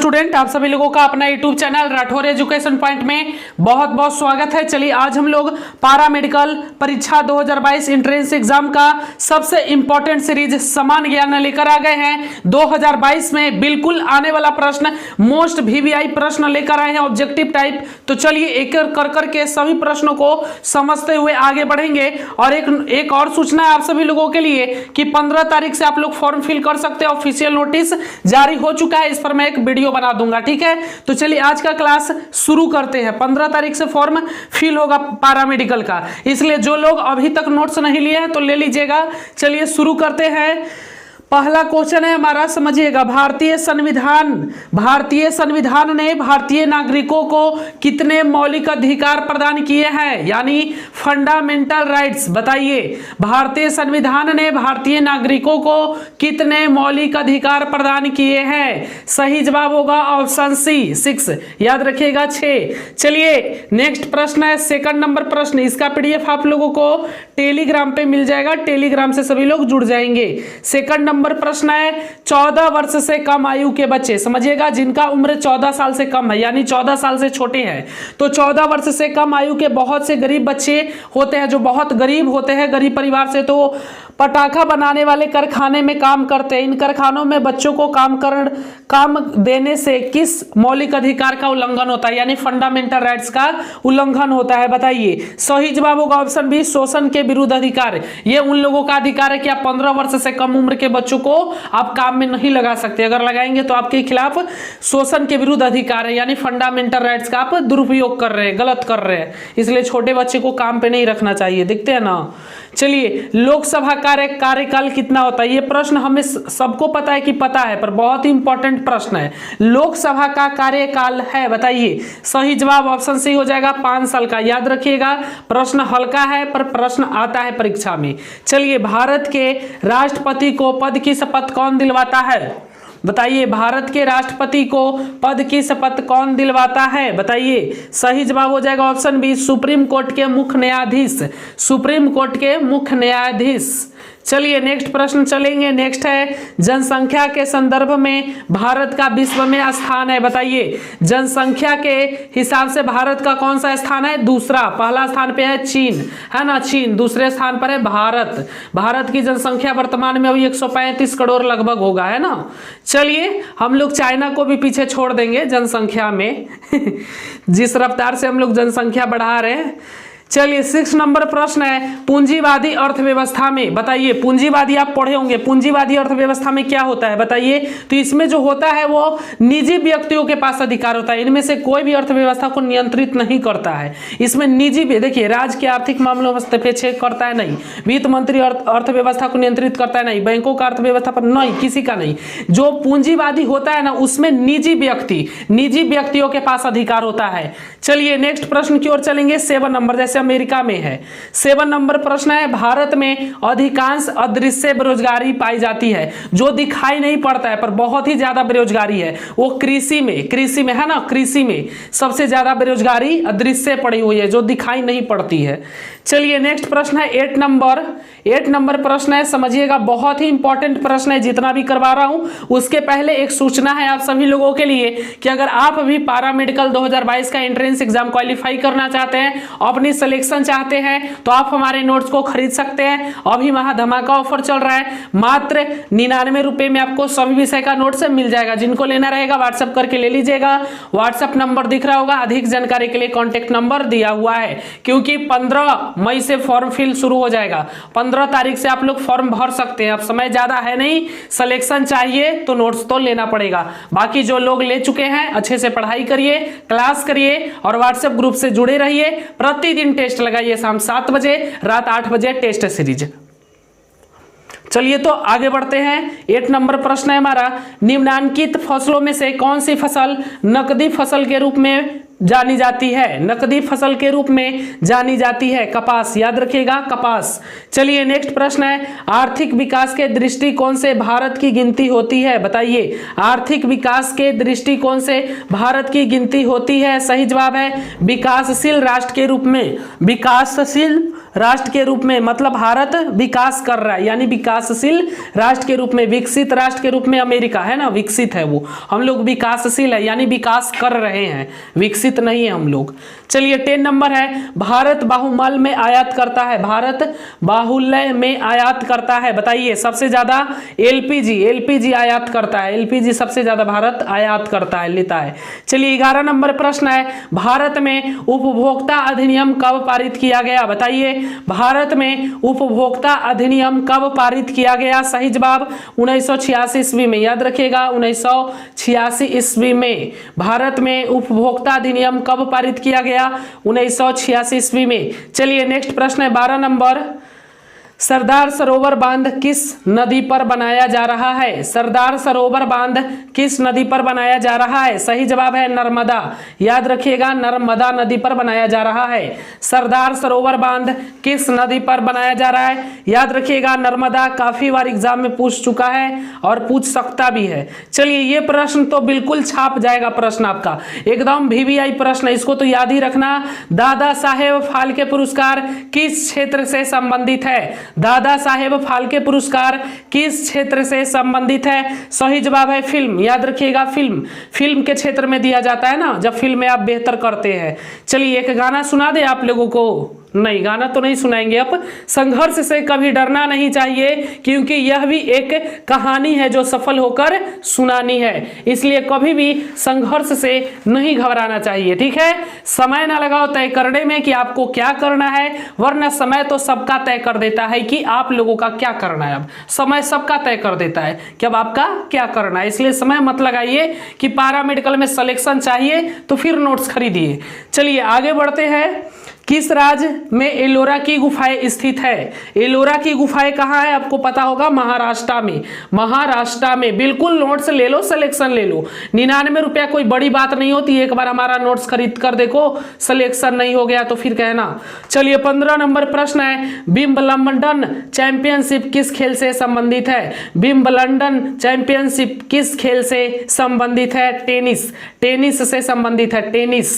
Student, आप सभी लोगों का अपना YouTube channel Rathore education point में बहुत बहुत स्वागत है। चलिए आज हम लोग पारा मेडिकल परीक्षा 2022 एंट्रेंस एग्जाम का सबसे इंपॉर्टेंट सीरीज समान ज्ञान लेकर आ गए हैं। 2022 में बिल्कुल आने वाला प्रश्न, मोस्ट वीवीआई प्रश्न लेकर आए हैं, ऑब्जेक्टिव टाइप। तो चलिए एक एक कर करके सभी प्रश्नों को समझते हुए आगे बढ़ेंगे। और एक और सूचना है आप सभी लोगों के लिए कि 15 तारीख से आप लोग फॉर्म फिल कर सकते हैं। ऑफिशियल नोटिस जारी हो चुका है, इस पर मैं एक वीडियो बना दूंगा, ठीक है। तो चलिए आज का क्लास शुरू करते हैं। 15 तारीख से फॉर्म फिल होगा पारामेडिकल का, इसलिए जो लोग अभी तक नोट्स नहीं लिए हैं तो ले लीजिएगा। चलिए शुरू करते हैं। पहला क्वेश्चन है हमारा, समझिएगा। भारतीय संविधान ने भारतीय नागरिकों को कितने मौलिक अधिकार प्रदान किए हैं, यानी फंडामेंटल राइट्स? बताइए, भारतीय संविधान ने भारतीय नागरिकों को कितने मौलिक अधिकार प्रदान किए हैं? सही जवाब होगा ऑप्शन सी 6, याद रखिएगा 6। चलिए नेक्स्ट प्रश्न है, सेकंड नंबर प्रश्न। इसका पीडीएफ आप लोगों को टेलीग्राम पे मिल जाएगा, टेलीग्राम से सभी लोग जुड़ जाएंगे। सेकंड नंबर प्रश्न है, 14 वर्ष से कम आयु के बच्चे, समझिएगा, जिनका उम्र 14 साल से कम है, यानी 14 साल से छोटे हैं। तो 14 वर्ष से कम आयु के बहुत से गरीब बच्चे होते हैं जो बहुत गरीब होते हैं, गरीब परिवार से, तो पटाखा बनाने वाले कारखाने में काम करते हैं। इन कारखानों में बच्चों को काम देने से किस मौलिक अधिकार का उल्लंघन होता है, यानी फंडामेंटल राइट्स का उल्लंघन होता है? बताइए। सही जवाब होगा ऑप्शन बी, शोषण के विरुद्ध अधिकार। ये उन लोगों का अधिकार है कि आप 15 वर्ष से कम उम्र के बच्चों को आप काम में नहीं लगा सकते, अगर लगाएंगे तो आपके खिलाफ शोषण के विरुद्ध अधिकार है, यानी फंडामेंटल राइट्स का आप दुरुपयोग कर रहे हैं, गलत कर रहे हैं, इसलिए छोटे बच्चे को काम पे नहीं रखना चाहिए। देखते हैं ना। चलिए, लोकसभा कार्यकाल कितना होता है? ये प्रश्न हमें सबको पता है कि पता है, पर बहुत ही इंपॉर्टेंट प्रश्न है। लोकसभा का कार्यकाल है, बताइए। सही जवाब ऑप्शन सी हो जाएगा 5 साल का, याद रखिएगा। प्रश्न हल्का है पर प्रश्न आता है परीक्षा में। चलिए, भारत के राष्ट्रपति को पद की शपथ कौन दिलवाता है? बताइए, भारत के राष्ट्रपति को पद की शपथ कौन दिलवाता है? बताइए। सही जवाब हो जाएगा ऑप्शन बी, सुप्रीम कोर्ट के मुख्य न्यायाधीश, सुप्रीम कोर्ट के मुख्य न्यायाधीश। चलिए नेक्स्ट प्रश्न चलेंगे। नेक्स्ट है, जनसंख्या के संदर्भ में भारत का विश्व में स्थान है? बताइए, जनसंख्या के हिसाब से भारत का कौन सा स्थान है? दूसरा। पहला स्थान पे है चीन, है ना, चीन। दूसरे स्थान पर है भारत। भारत की जनसंख्या वर्तमान में अभी 135 करोड़ लगभग होगा, है ना। चलिए, हम लोग चाइना को भी पीछे छोड़ देंगे जनसंख्या में जिस रफ्तार से हम लोग जनसंख्या बढ़ा रहे हैं। चलिए 6 नंबर प्रश्न है, पूंजीवादी अर्थव्यवस्था में, बताइए। पूंजीवादी आप पढ़े होंगे, पूंजीवादी अर्थव्यवस्था में क्या होता है? बताइए। तो इसमें जो होता है वो निजी व्यक्तियों के पास अधिकार होता है, इनमें से कोई भी अर्थव्यवस्था को नियंत्रित नहीं करता है। इसमें निजी भी, देखिए, राज्य के आर्थिक मामलों में हस्तक्षेप करता है नहीं, वित्त मंत्री अर्थव्यवस्था को नियंत्रित करता है नहीं, बैंकों का अर्थव्यवस्था पर नहीं, किसी का नहीं। जो पूंजीवादी होता है ना, उसमें निजी व्यक्तियों के पास अधिकार होता है। चलिए नेक्स्ट प्रश्न की ओर चलेंगे। 7 नंबर, जैसे अमेरिका में है। 7 नंबर प्रश्न है, भारत में अधिकांश अदृश्य बेरोजगारी पाई जाती है, जो दिखाई नहीं पड़ता है पर बहुत ही ज्यादा बेरोजगारी है, वो कृषि में है ना। कृषि में सबसे ज्यादा बेरोजगारी अदृश्य पड़ी हुई है, जो दिखाई नहीं पड़ती है। चलिए नेक्स्ट प्रश्न है 8 नंबर प्रश्न है, समझिएगा, बहुत ही इंपॉर्टेंट प्रश्न है। जितना भी करवा रहा हूं उसके पहले एक सूचना है आप सभी लोगों के लिए कि अगर आप अभी पारा मेडिकल 2022 का एंट्रेंस एग्जाम क्वालिफाई करना चाहते हैं, अपनी सिलेक्शन चाहते हैं, तो आप हमारे नोट्स को खरीद सकते हैं। अभी महा धमाका ऑफर चल रहा है, मात्र 99 रुपए में आपको सभी विषय का नोट्स मिल जाएगा। जिनको लेना रहेगा व्हाट्सएप करके ले लीजिएगा। व्हाट्सएप नंबर दिख रहा होगा, अधिक जानकारी के लिए कॉन्टेक्ट नंबर दिया हुआ है, क्योंकि 15 मई से फॉर्म फिल शुरू हो जाएगा। 15 तारीख से आप लोग फॉर्म भर सकते हैं। अब समय ज्यादा है नहीं, सिलेक्शन चाहिए तो नोट्स तो लेना पड़ेगा। बाकी जो लोग ले चुके हैं, अच्छे से पढ़ाई करिए, क्लास करिए और व्हाट्सएप ग्रुप से जुड़े रहिए। प्रतिदिन टेस्ट लगाइए, शाम 7 बजे, रात 8 बजे टेस्ट सीरीज। चलिए तो आगे बढ़ते हैं। 8 नंबर प्रश्न है हमारा, निम्नांकित फसलों में से कौन सी फसल नकदी फसल के रूप में जानी जाती है? नकदी फसल के रूप में जानी जाती है कपास, याद रखिएगा, कपास। चलिए नेक्स्ट प्रश्न है, आर्थिक विकास के दृष्टिकोण से भारत की गिनती होती है? बताइए, आर्थिक विकास के दृष्टिकोण से भारत की गिनती होती है? सही जवाब है विकासशील राष्ट्र के रूप में, विकासशील राष्ट्र के रूप में, मतलब भारत विकास कर रहा है, यानी विकासशील राष्ट्र के रूप में। विकसित राष्ट्र के रूप में अमेरिका है ना, विकसित है वो, हम लोग विकासशील है यानी विकास कर रहे हैं, विकसित नहीं है हम लोग। चलिए 10 नंबर है, भारत बाहुमल में आयात करता है, भारत बाहुल्य में आयात करता है, बताइए सबसे ज्यादा एलपीजी आयात करता है, एलपीजी सबसे ज्यादा भारत आयात करता है, लेता है। चलिए 11 नंबर प्रश्न है, भारत में उपभोक्ता अधिनियम कब पारित किया गया, बताइए भारत में उपभोक्ता अधिनियम कब पारित किया गया। सही जवाब 1986 ईस्वी में, याद रखिएगा 1986 ईस्वी में भारत में उपभोक्ता अधिनियम कब पारित किया गया, 1986 ईस्वी में। चलिए नेक्स्ट प्रश्न है 12 नंबर, सरदार सरोवर बांध किस नदी पर बनाया जा रहा है, सरदार सरोवर बांध किस नदी पर बनाया जा रहा है। सही जवाब है नर्मदा, याद रखिएगा नर्मदा नदी पर बनाया जा रहा है। सरदार सरोवर बांध किस नदी पर बनाया जा रहा है, याद रखिएगा नर्मदा, काफी बार एग्जाम में पूछ चुका है और पूछ सकता भी है। चलिए ये प्रश्न तो बिल्कुल छाप जाएगा, प्रश्न आपका एकदम VVI प्रश्न है, इसको तो याद ही रखना। दादा साहेब फाल्के पुरस्कार किस क्षेत्र से संबंधित है, दादा साहेब फाल्के पुरस्कार किस क्षेत्र से संबंधित है। सही जवाब है फिल्म, याद रखिएगा फिल्म के क्षेत्र में दिया जाता है ना, जब फिल्म में आप बेहतर करते हैं। चलिए एक गाना सुना दे आप लोगों को, नहीं गाना तो नहीं सुनाएंगे। अब संघर्ष से कभी डरना नहीं चाहिए, क्योंकि यह भी एक कहानी है जो सफल होकर सुनानी है, इसलिए कभी भी संघर्ष से नहीं घबराना चाहिए, ठीक है। समय ना लगाओ तय करने में कि आपको क्या करना है, वरना समय तो सबका तय कर देता है कि आप लोगों का क्या करना है। अब समय सबका तय कर देता है कि अब आपका क्या करना है, इसलिए समय मत लगाइए कि पारा मेडिकल में सिलेक्शन चाहिए तो फिर नोट्स खरीदिए। चलिए आगे बढ़ते हैं, किस राज्य में एलोरा की गुफाएं स्थित है। एलोरा की गुफाएं कहाँ है, आपको पता होगा महाराष्ट्र में, महाराष्ट्र में। बिल्कुल नोट्स ले लो, सिलेक्शन ले लो, 99 रुपया कोई बड़ी बात नहीं होती, एक बार हमारा नोट्स खरीद कर देखो, सिलेक्शन नहीं हो गया तो फिर कहना। चलिए 15 नंबर प्रश्न है, विंबलडन चैंपियनशिप किस खेल से संबंधित है, विंबलडन चैंपियनशिप किस खेल से संबंधित है। टेनिस से संबंधित है, टेनिस।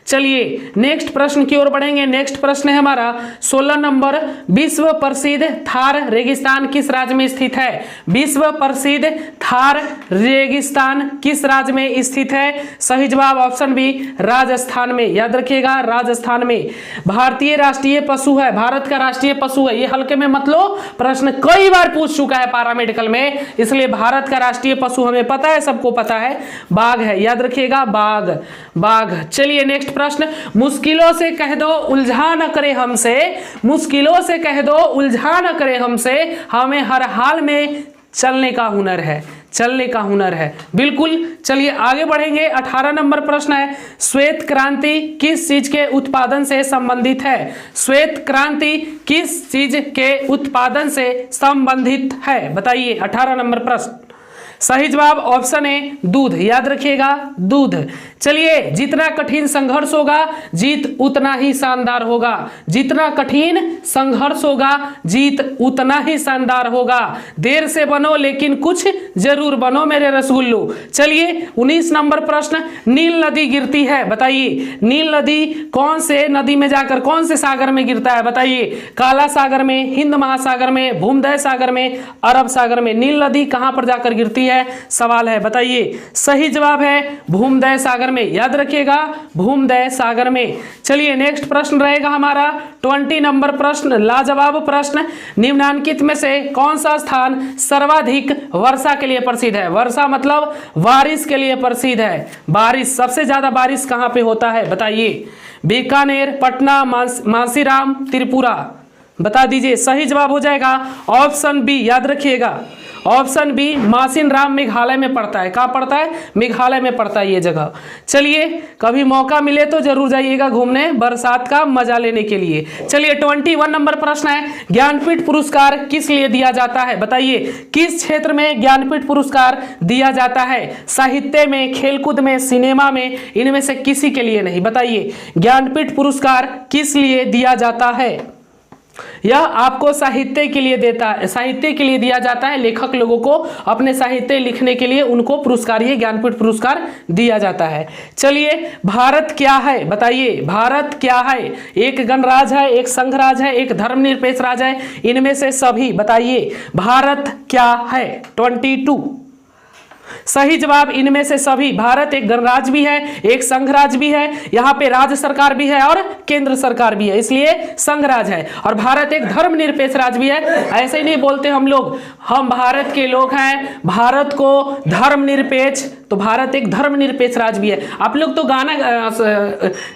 चलिए नेक्स्ट प्रश्न की ओर बढ़ेंगे। नेक्स्ट प्रश्न है हमारा 16 नंबर, विश्व प्रसिद्ध थार रेगिस्तान किस राज्य में स्थित है। विश्व प्रसिद्ध थार रेगिस्तान किस राज्य में स्थित है। सही जवाब ऑप्शन बी राजस्थान में, याद रखिएगा राजस्थान में। भारतीय राष्ट्रीय पशु है, भारत का राष्ट्रीय पशु है, ये हल्के में मत लो, प्रश्न कई बार पूछ चुका है पारामेडिकल में, इसलिए भारत का राष्ट्रीय पशु हमें पता है, सबको पता है, बाघ है, याद रखिएगा बाघ। चलिए नेक्स्ट प्रश्न, मुश्किलों से कह दो उलझा न करे हमसे, मुश्किलों से कह दो उलझा न करे हमसे, हमें हर हाल में चलने का हुनर है, चलने का हुनर है, बिल्कुल। चलिए आगे बढ़ेंगे। 18 नंबर प्रश्न है, श्वेत क्रांति किस चीज के उत्पादन से संबंधित है। श्वेत क्रांति किस चीज के उत्पादन से संबंधित है, बताइए 18 नंबर प्रश्न। सही जवाब ऑप्शन ए दूध, याद रखिएगा दूध। चलिए जितना कठिन संघर्ष होगा जीत उतना ही शानदार होगा, जितना कठिन संघर्ष होगा जीत उतना ही शानदार होगा। देर से बनो लेकिन कुछ जरूर बनो मेरे रसगुल्लो। चलिए 19 नंबर प्रश्न, नील नदी गिरती है, बताइए नील नदी कौन से नदी में जाकर कौन से सागर में गिरता है, बताइए काला सागर में, हिंद महासागर में, भूमध्य सागर में, अरब सागर में। नील नदी कहां पर जाकर गिरती है सवाल है, बताइए। सही जवाब है भूमध्य सागर में, याद रखिएगा भूमध्य सागर में। चलिए नेक्स्ट प्रश्न रहेगा हमारा 20 नंबर प्रश्न, लाजवाब प्रश्न, निम्नांकित में से कौन सा स्थान सर्वाधिक वर्षा के लिए प्रसिद्ध है। वर्षा मतलब बारिश के लिए प्रसिद्ध है, बारिश, सबसे ज्यादा बारिश कहां पे होता है, बताइए। बीकानेर, पटना, मासीराम, त्रिपुरा, बता दीजिए। सही जवाब हो जाएगा ऑप्शन बी, याद रखिएगा ऑप्शन बी मासिनराम मेघालय में पड़ता है। कहाँ पड़ता है, मेघालय में पड़ता है ये जगह। चलिए कभी मौका मिले तो जरूर जाइएगा घूमने, बरसात का मजा लेने के लिए। चलिए 21 नंबर प्रश्न है, ज्ञानपीठ पुरस्कार किस लिए दिया जाता है, बताइए किस क्षेत्र में ज्ञानपीठ पुरस्कार दिया जाता है। साहित्य में, खेलकूद में, सिनेमा में, इनमें से किसी के लिए नहीं, बताइए ज्ञानपीठ पुरस्कार किस लिए दिया जाता है। यह आपको साहित्य के लिए साहित्य के लिए दिया जाता है। लेखक लोगों को अपने साहित्य लिखने के लिए उनको पुरस्कार, ये ज्ञानपीठ पुरस्कार दिया जाता है। चलिए, भारत क्या है बताइए, भारत क्या है? एक गणराज्य है, एक संघराज्य है, एक धर्मनिरपेक्ष राज्य है, इनमें से सभी बताइए भारत क्या है? 22 सही जवाब इनमें से सभी। भारत एक गणराज्य भी है, एक संघराज्य भी है, यहाँ पे राज्य सरकार भी है और केंद्र सरकार भी है, इसलिए संघराज्य है। और भारत एक धर्मनिरपेक्ष राज्य भी है। ऐसे ही नहीं बोलते हम लोग, हम भारत के लोग हैं, भारत को धर्मनिरपेक्ष, तो भारत एक धर्मनिरपेक्ष राज्य भी है। आप लोग तो गाना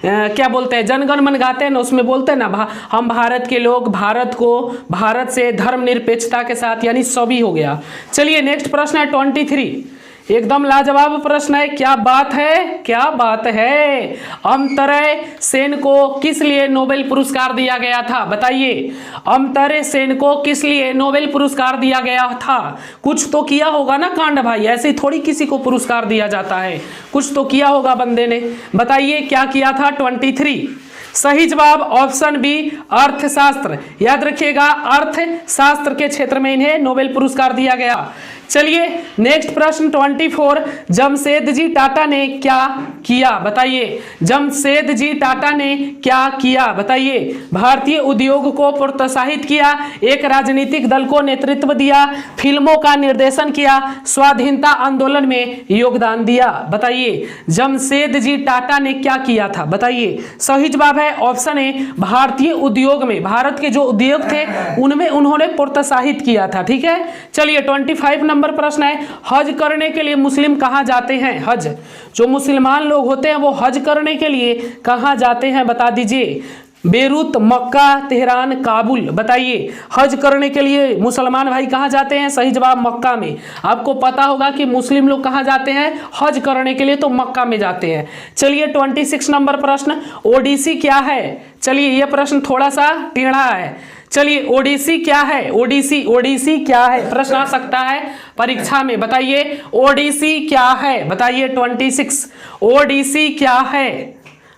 क्या बोलते हैं, जनगण मन गाते हैं ना, उसमें बोलते हैं ना हम भारत के लोग, भारत को भारत से धर्मनिरपेक्षता के साथ, यानी सभी हो गया। चलिए नेक्स्ट प्रश्न है 23, एकदम लाजवाब प्रश्न है। क्या बात है, क्या बात है? अमर्त्य सेन को किस लिए नोबेल पुरस्कार दिया गया था बताइए? अमर्त्य सेन को किस लिए नोबेल पुरस्कार दिया गया था? कुछ तो किया होगा ना कांड भाई, ऐसे ही थोड़ी किसी को पुरस्कार दिया जाता है, कुछ तो किया होगा बंदे ने। बताइए क्या किया था? 23 सही जवाब ऑप्शन बी अर्थशास्त्र। याद रखिएगा, अर्थशास्त्र के क्षेत्र में इन्हें नोबेल पुरस्कार दिया गया। चलिए नेक्स्ट प्रश्न 24, जमशेदजी टाटा ने क्या किया बताइए? जमशेदजी टाटा ने क्या किया बताइए? भारतीय उद्योग को प्रोत्साहित किया, एक राजनीतिक दल को नेतृत्व दिया, फिल्मों का निर्देशन किया, स्वाधीनता आंदोलन में योगदान दिया। बताइए जमशेदजी टाटा ने क्या किया था बताइए? सही जवाब है ऑप्शन ए भारतीय उद्योग में, भारत के जो उद्योग थे उनमें उन्होंने प्रोत्साहित किया था। ठीक है, चलिए 25 नंबर प्रश्न है, हज करने के लिए मुस्लिम कहां जाते हैं? हज, जो मुसलमान लोग होते हैं वो हज करने के लिए कहां जाते हैं बता दीजिए? बेरूत, मक्का, तेहरान, काबुल। बताइए हज करने के लिए मुसलमान भाई कहां जाते हैं? सही जवाब मक्का में। आपको पता होगा कि मुस्लिम लोग कहां जाते हैं हज करने के लिए, तो मक्का में जाते हैं। चलिए 26 नंबर प्रश्न, ओडिसी क्या है? चलिए यह प्रश्न थोड़ा सा टेढ़ा है। चलिए ओडिसी क्या है? ओडिसी, ओडिसी क्या है? प्रश्न आ सकता है परीक्षा में। बताइए ओडिसी क्या है बताइए? 26 ओडिसी क्या है?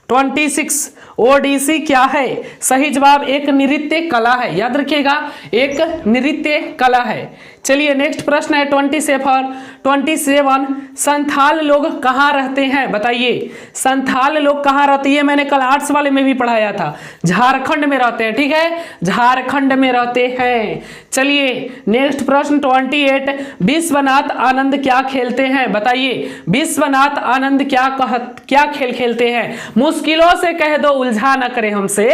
26 ओडिसी क्या है? सही जवाब एक नृत्य कला है। याद रखिएगा, एक नृत्य कला है। चलिए नेक्स्ट प्रश्न है 27, संथाल लोग कहाँ रहते हैं बताइए? संथाल लोग कहाँ रहते हैं? मैंने कल आर्ट्स वाले में भी पढ़ाया था, झारखंड में रहते हैं। ठीक है, झारखंड में रहते हैं। चलिए नेक्स्ट प्रश्न 28, विश्वनाथ आनंद क्या खेलते हैं बताइए? विश्वनाथ आनंद क्या खेल खेलते हैं? मुश्किलों से कह दो उलझा न करे हमसे,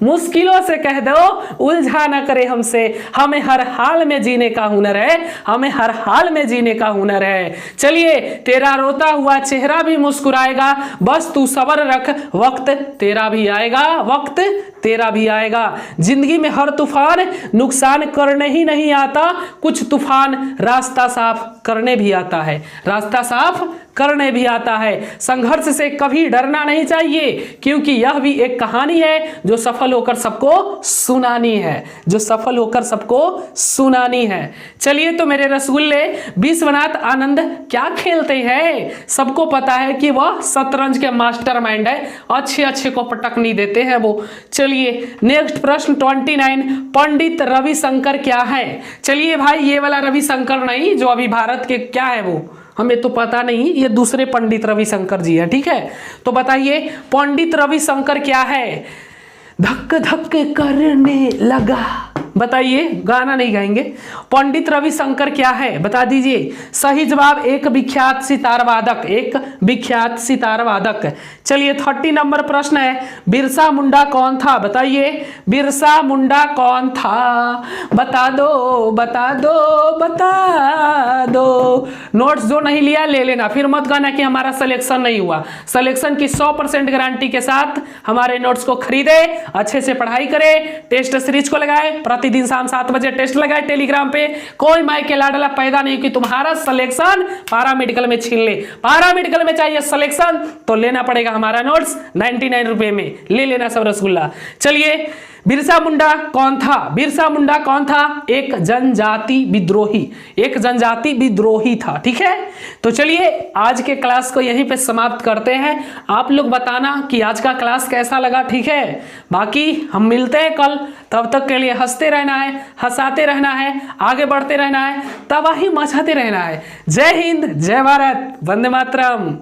मुश्किलों से कह दो उलझा न करे हमसे, हमें हर हाल में जीने का हुनर है, हमें हर हाल में जीने का हुनर है। चलिए तेरा रोता हुआ चेहरा भी मुस्कुराएगा, बस तू सब्र रख, वक्त तेरा भी आएगा, वक्त तेरा भी आएगा। जिंदगी में हर तूफान नुकसान करने ही नहीं आता, कुछ तूफान रास्ता साफ करने भी आता है, रास्ता साफ करने भी आता है। संघर्ष से कभी डरना नहीं चाहिए, क्योंकि यह भी एक कहानी है जो सफल होकर सबको सुनानी है, जो सफल होकर सबको सुनानी है। चलिए तो मेरे रसगुल्ले, विश्वनाथ आनंद क्या खेलते हैं? सबको पता है कि वह शतरंज के मास्टरमाइंड है, अच्छे अच्छे को पटकनी देते हैं वो। चलिए नेक्स्ट प्रश्न 29, पंडित रविशंकर क्या है? चलिए भाई ये वाला रविशंकर नहीं, जो अभी भारत के क्या है वो हमें तो पता नहीं, ये दूसरे पंडित रविशंकर जी है। ठीक है, तो बताइए पंडित रविशंकर क्या है? धक धक करने लगा, बताइए, गाना नहीं गाएंगे। पंडित रविशंकर क्या है बता दीजिए? सही जवाब एक विख्यात सितार वादक, एक विख्यात सितार वादक। चलिए 30 नंबर प्रश्न है, बिरसा मुंडा कौन था बताइए? बिरसा मुंडा कौन था? बता दो बता दो बता दो। नोट्स जो नहीं लिया ले लेना, फिर मत कहना कि हमारा सिलेक्शन नहीं हुआ। सिलेक्शन की 100% गारंटी के साथ हमारे नोट्स को खरीदे, अच्छे से पढ़ाई करें, टेस्ट सीरीज को लगाए, प्रति प्रतिदिन शाम 7 बजे टेस्ट लगाए टेलीग्राम पे। कोई माई के लाडला पैदा नहीं कि तुम्हारा सिलेक्शन पैरामेडिकल में छीन ले। पैरामेडिकल में चाहिए सिलेक्शन तो लेना पड़ेगा हमारा नोट्स 99 रुपए में, ले लेना सब रसगुल्ला। चलिए, बिरसा मुंडा कौन था? बिरसा मुंडा कौन था? एक जनजाति विद्रोही, एक जनजाति विद्रोही था। ठीक है, तो चलिए आज के क्लास को यहीं पे समाप्त करते हैं। आप लोग बताना कि आज का क्लास कैसा लगा। ठीक है, बाकी हम मिलते हैं कल, तब तक के लिए हंसते रहना है, हंसाते रहना है, आगे बढ़ते रहना है, तबाही मचाते रहना है। जय हिंद, जय भारत, वंदे मातरम।